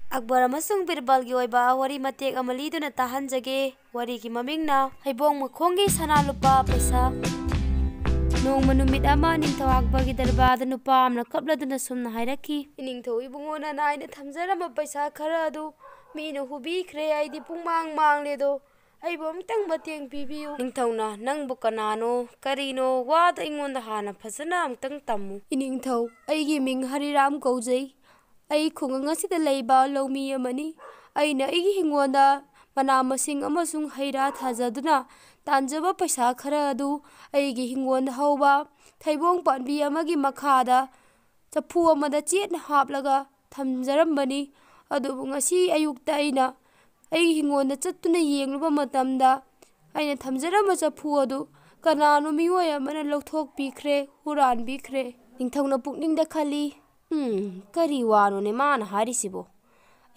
Akbar amasung Birbal gi oiba wari matek amali duna tahanjage wari gi mamingna Heibong Makhonggi sana lupa paisa nong manumit ama ningthau Akbar gi darbada nupa amna kapladuna sumna hairaki ningthau ibungona naina thamjarama paisa khara adu mina hubikhre aidi pungmang mangledo aibo amtang mateng pibiyu ningthauna nangbu kanano karino wada ingonda hana phasana amtang tammu ningthau aigi ming Hariram kaujai ai khungang asida leiba lomi amani aina aigi hingonda mana masing amasung haira thajaduna tanjaba paisa khara adu aigi hingonda hauba Heibong panbi amagi makhada chapu amada chetna haplaga thamjarambani adu ngasi ayukta aina aigi hingonda chattuna yengluba matamda aina thamjarama chapu adu kanano miwoi amana lokthok bikhre huran bikhre ningthauna pukningda khali kari wano ne mana harisibo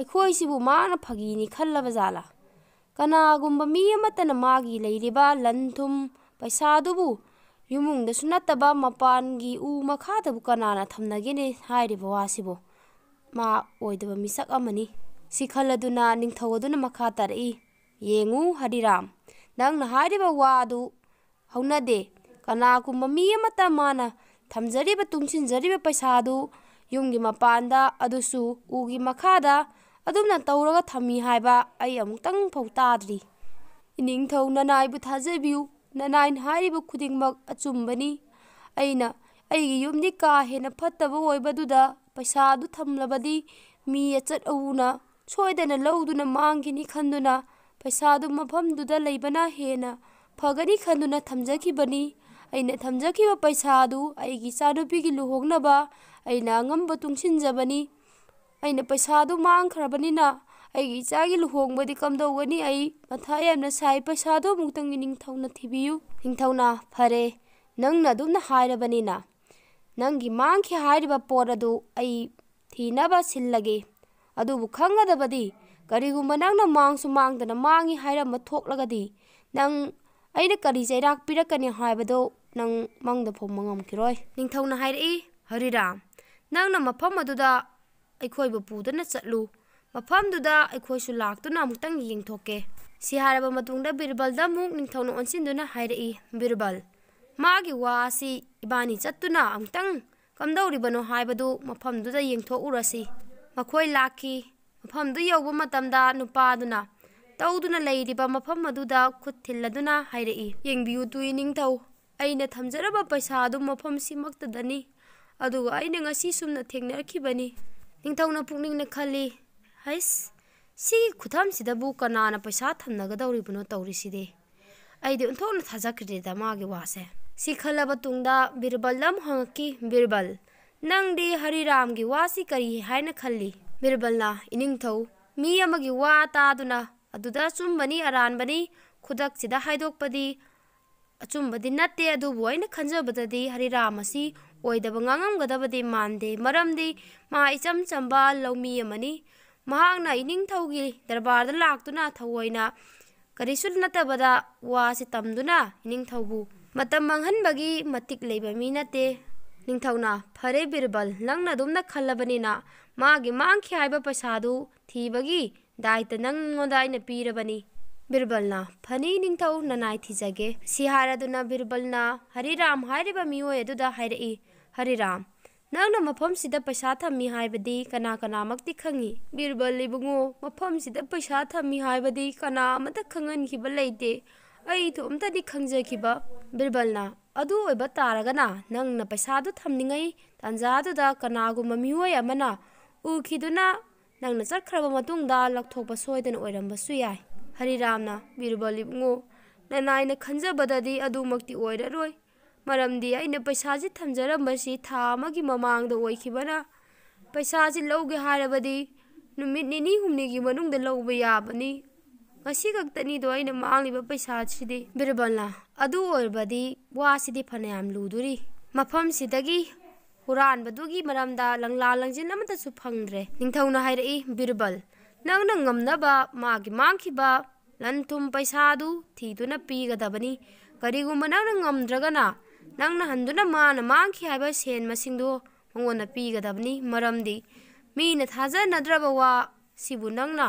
ekhoi sibu mana phagini khallaba jala kana gumba mi amatana magi leiriba Lanthum paisa dubu yumungda sunataba mapangi u makhada bu kanana thamnagene hairiba wasibo ma oidaba misak amani sikhaladuna ningthawaduna makha tarai yengu Hariram nangna hairiba wadu haunade kana gumba mi amata mana thamjariba tungsinjariba paisa du yumgi mapanda adusu ugi makhada adumna tawraga thami haiba ai amutang phautadri ningthau nanai bu thajabiu nanai haribu khudingmak achumbani aina aigi yumni ka hena phattaba oibaduda paisa du thamlabadi mi achat auna soidana lawduna mangini khanduna paisa du mafamduda leibana hena phagani khanduna thamjakibani aina thamjakiba paisa du aigi chanupigi luhognaba aina ngamba tungsinjabani aina paisa du mangkhrabani na aigi ichagi luhongbadi kamdogani ai matha yamna sai paisa du muktangi ningthauna thibiyu ningthauna phare nangna dumna hairabani na nangi mangkhi hairiba poradu ai thinaba sillage adubu khangadabadi karigumba nangna mangsu mangdana mangi hairama thoklagadi nang aina kari jairak pirakani haibado nang mangda phomangam kiroi ningthauna hairi Hariram nangna mafam aduda aikhoi bu pudana chatlu mafam duda aikhoi su laktuna amtang yengthoke si haraba matungda Birbal da muk ningthauna onsinduna hairi Birbal magi wasi ibani chattuna amtang kamdauribano haibadu mafam duda yengthok urasi makhoi lakhi mafam du yoba matamda nupa duna tawduna leiriba mafam aduda khut thilladuna hairi yengbiu tui ningthau aina thamjaraba paisa du mafam simaktadani aduga aina ngasi sumna thengnakhibani ningthauna pukningna khali hais si khutham sidabu kanana paisa thamnagadawribano tawriside aide unthona thajakrida magi wase si khalaba tungda Birbal lam hangki Birbal nangdi Hariram gi wasi kari haina khalli Birbalna iningthau mi amagi wa taduna aduda chumbani aranbani khudak sida haidokpadi achumbadi natte adubu aina khanjabadadi Hariram asi oidaba ngangamgadabadi mande maramdi ma icham chamba lawmi amani mahangna iningthaugi darbarda laktuna thawoina karisul natabada wasi tamduna iningthaubu matam manghanbagi matik leiba mi nate ningthauna phare Birbal nangna dumna khallabanina magi mangkhi haiba paisadu thibagi daita nangonda aina pirabani Birbalna phani ningthau nanai thijage siharaduna Birbalna Hariram hairiba mioi aduda hairi Hariram nangna mafam sida paisa thammi haibadi kana kana makti khangi Birbal libungo mafam sida paisa thammi haibadi kana amata khangan khiba leite ai thu amtadi khangjakhiba Birbalna adu oiba taragana nangna paisa du thamningai tanjadu da kana gu mamioi amana ukhiduna nangna chakhraba matungda lakthokpa soidana oiramba suyai Hariramna Birbal libungo nanaina khanjabadadi adu makti oiraroi maramdi aina paisa ji thamjarambasi tha amagi mamangda oikhibana paisa ji lawge harabadi numit nini humni gi manungda lawba yabani ngasi gaktani do aina mangliba paisa sidi Birbalna adu orbadi wasidi phanayam luduri mafam sidagi huran badugi maramda langla langjin amata su phangdre ningthauna hairi Birbal nangna ngamnaba magi mangkhiba Lanthum paisa du thiduna pigadabani karigumba nangna ngamdragana nangna handuna mana mangkhi haiba sen masingdo mangona pigadabani maramdi mina thaja nadraba wa sibu nangna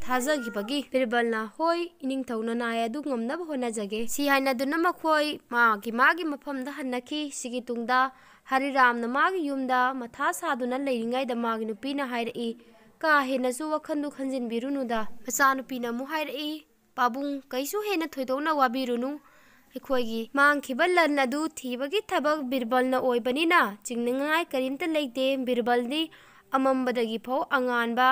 thajagibagi Birbalna hoi iningthona nai adu ngamnaba honajage si haina duna makhoi magi mafamda hannaki sigi tungda Hariramna magi yumda matha saduna leiringai da magi nupina hairi ka hena su wakhandu khanjin birunuda macha nupina mu hairi pabung kaisu hena thoidona wabirunu Ekhoigi mangkhiba lan adu thibagi thabak Birbalna oibanina chingningai karimta leite Birbalni amambadagi phau anganba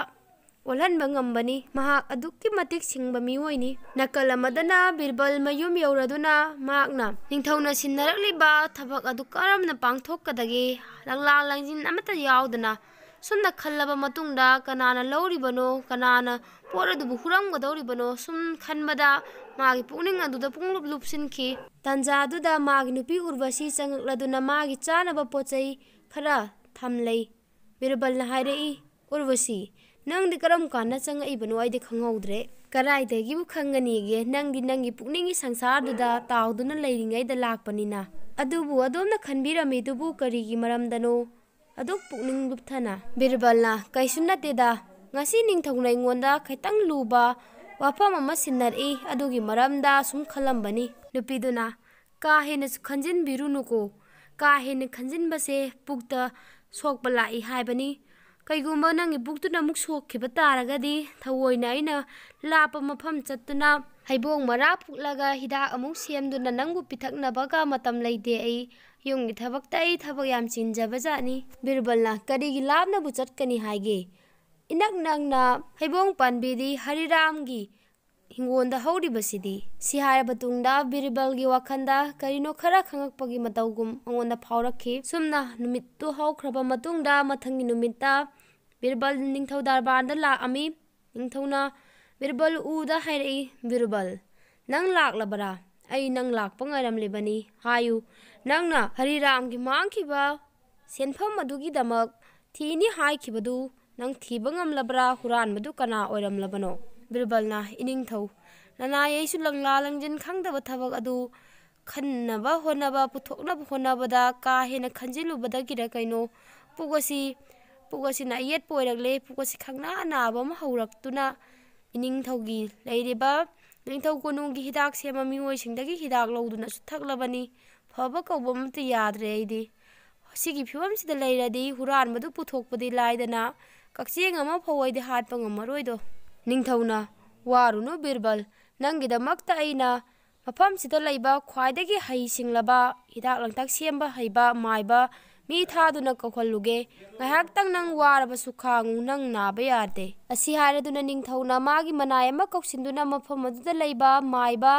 olhanba ngambani mahak adukki matik singba miwoini nakalamadana Birbal mayum yauraduna makna ningthawna sinnarakliba thabak adu karamna pangthokadagi langlang langjin amata yaudana sumna khallaba matungda kanana lauribano kanana poradubu huramgadoribano sum khanbada magi pukning aduda punglup lupsinki tanjaduda magi nupi urvasi changakladuna magi chanaba pochai khara thamlei Birbalna hairei urvasi nangdi karam kana changa ibano aide khanghaudre karaidagi bu khangani ge nangdi pukningi sangsarduda tauduna leiringai da lakpanina adubu adomna khanbirami dubu karigi maramdano aduk pukning lupthana Birbalna kaisunateda ngasi ningthongna ingonda khaitang luba wafam ama sinnari adugi maramda sum khalambani nupiduna ka hena khanjin birunuko ka hena khanjin base pukta sokpalai haibani Kaigumba nangi buktuna muk sokhiba taragadi thawoina aina lapa mafam chattuna Heibong mara phuklaga hidak amuk semduna nangbu pithaknabaga matam leite ai yunggi thabakta ai thabak yam chinjaba jani Birbalna karigi lapna bu chatkani haige inak nangna Heibong panbidi Hariramgi hingonda hauribasidi si harabatungda Birbalgi wakhanda karino khara khangakpagi matawgum angonda phaurakhi sumna numittu haukraba matungda mathangi numitta Birbal ningthau darbanda lakami ningthauna Birbal uda hairei Birbal nang laklabara ai nang lakpa ngairamlibani hayu nangna Hariramgi mangkhiba senpham adugi damak thini haikhibadu nang thiba ngamlabra huranmadu kana oiramlabano Birbalna iningthau nana yeisu langla langjin khangdaba thabak adu khannaba honaba puthoknaba honabada ka hena khanjilubada gira kaino pugasi na yet poiragle pugasi khangna anaba ma hauraktuna iningthaugi leiriba ningthau konungi hidak sema mioi singdagi hidak loduna su thaklabani phaba kawbamta yadre aidi sigi phiwam sida leiradi huran madu puthokpadi laidana kakcheng ama phawaide hatpa ngamaroido ningthauna warunu Birbal nangidamakta aina mafam sida leiba khwaidagi hai singlaba hidak langtak semba heiba maiba mi thaduna kokhalluge ngahaktang nang waraba sukhangu nang naba yade asi haraduna ningthauna magi manai ama koksinduna mafam aduda leiba maiba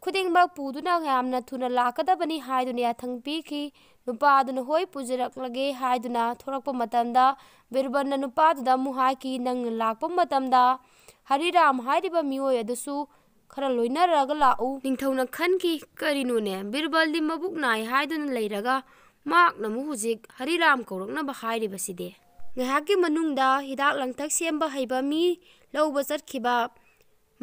khudingba puduna yamna thuna lakadabani haiduna yathang piki nupaduna hoi pujaraklage haiduna thorakpa matamda Birbalna nupaduda mu haiki nang lakpa matamda Hariram hairiba mioi adusu khara loinaraga lau ningthauna khanki karinune Birbaldi mabuk nai haiduna leiraga makna mu hujik Hariram kauraknaba hairibaside ngahaki manungda hidak langtak semba heiba mi lauba chatkhiba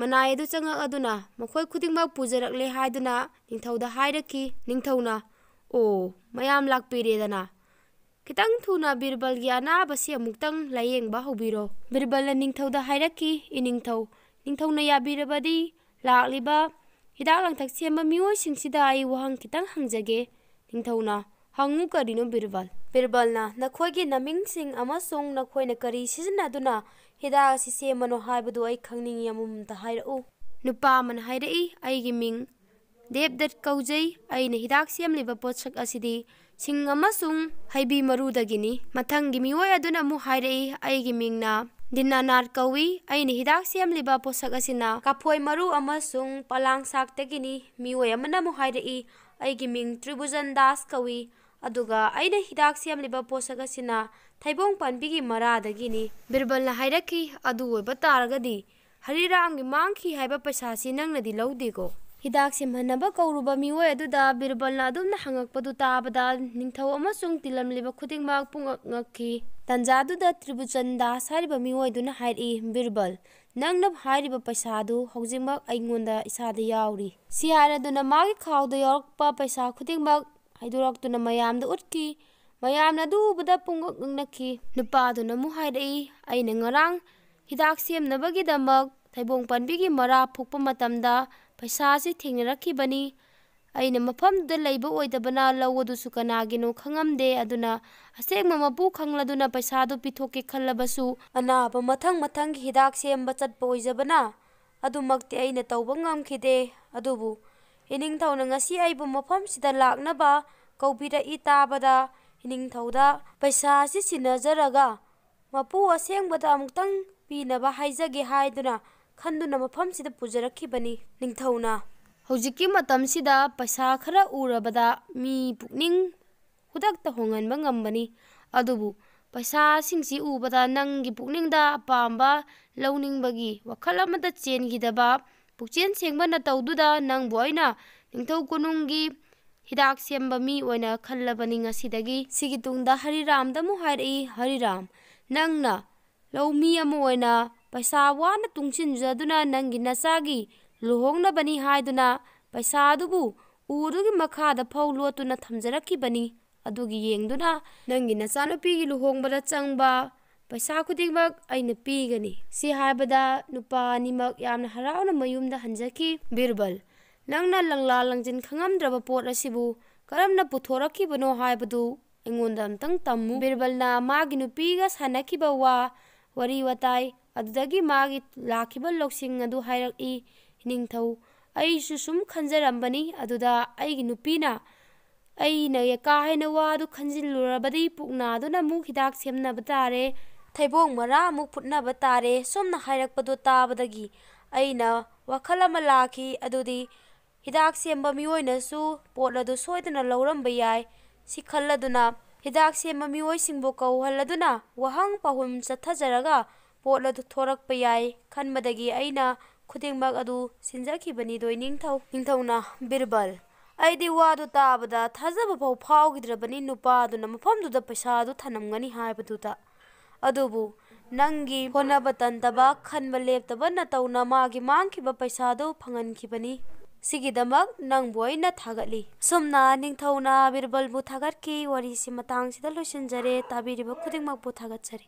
manai adu changa aduna makhoi khudingma pujarakle haiduna ningthauda hairaki ningthauna o mayam lakpiredana kitang thuna Birbalgi anabasi amuktang layengba hobiro Birbalna ningthauda hairaki ningthauna yabirabadi lakliba hidak langtak semba mioi singsida ai wahang kitang hangjage ningthauna hangu karino Birbalna nakhoigi namingsing amasung nakhoina kari sizinaduna hidak si semano haibadu ai khangningi amumta hairau nupa man hairei aigi ming Debdat kaujai aina hidak semliba potsak asidi sing amasung haibi marudagini mathangi mioi aduna mu hairei aigi mingna Dinanar kawi aina hidak semliba potsak asina kaphoi maru amasung palang saktagini mioi amana mu hairei aigi ming Tribujan Das kawi aduga aina hidak semliba potsak asina Heibong panbigi maradagini Birbalna hairaki adu oiba taragadi Hariramgi mangki haiba pasasi nangnadi lawdigo hidak semhanaba kauruba mioi aduda Birbalna adumna hangakpadu tabada ningthau amasung tilamliba khudingmak pungakngakki tanjaduda Tribujan Das hariba mioi duna hairi Birbal nangnab hariba paisadu hogjingmak aingonda isada yauri si haraduna magi khawda yorkpa paisa khudingmak haidoraktuna mayamda utki mayamna dubada pungaknakki nupaduna mu hairi aina ngarang Hidak semnabagidamag Heibong panbigi mara phukpa matamda paisa si thengnarakibani. Aina mafamda leiba oidabana lawudusu kanagino khangamde aduna asengma mapu khangladuna paisa du pithoke khallabasu anaba mathang hidak semba chatpa oijabana adumakti aina tawba ngamkhide adubu hiningthawna ngasi aibu mafam sida laknaba kaubira itabada hiningthawda paisa si sinajaraga mapu asengbada amuktang pinaba haijage haiduna khanduna mafam sida pujarakibani ningthawna Hojiki matam sida paisa khara urabada mi pukning hudakta honganba ngambani adubu paisa singsi ubada nangi pukningda apamba launingbagi wakhal amada chengidaba pukchen sengba tawduda nangbu aina ningthau kunungi hidak semba mi oina khallabani ngasidagi sigi tungda Hariram damu hairi Hariram nangna laumi ama oina paisa wana tungsinjaduna nangi nasagi luhongna bani haiduna paisa dubu udugi makhada phawlotuna thamjarakibani adugi yengduna nangi nachanupi gi luhongbada changba paisa khudingmak aina pigani si haibada nupa nimak yamna harauna mayumda hanjaki Birbal nangna langla langjin khangamdraba pot asibu karamna puthorakibano haibadu engonda amtang tammu Birbalna magi nupiga sanakiba wari watai adudagi magi lakiba loksing adu hairaki ningthau aisu sum khanjarambani aduda aigi nupina aina yaka haina wadu khanjilurabadi pukna aduna mu hidak semnaba tare Heibong mara mu phutnaba tare somna hairakpadu tabadagi aina wakhala malaki adudi hidak semba miyoinasu potladu soiduna lauramba yai si khalladuna hidak semba miyoisingbo kauhalladuna wahang pahum chathajaraga potladu thorakpa yai khanmadagi aina khudingmak adu sinjakibani doi ningthawna Birbal aidi wadu tabada thajaba pau phawgidrabani nupa aduna mafamduda paisa adu thanamgani haibaduda adubu nangi honaba tantaba khanba leptaba natawna magi mangkiba paisa adu phangankibani sigidamak nangbu aina thagatli somna ningthawna Birbalbu thagatki warisi matangsida loisinjare tabiriba khudingmakbu thagatchari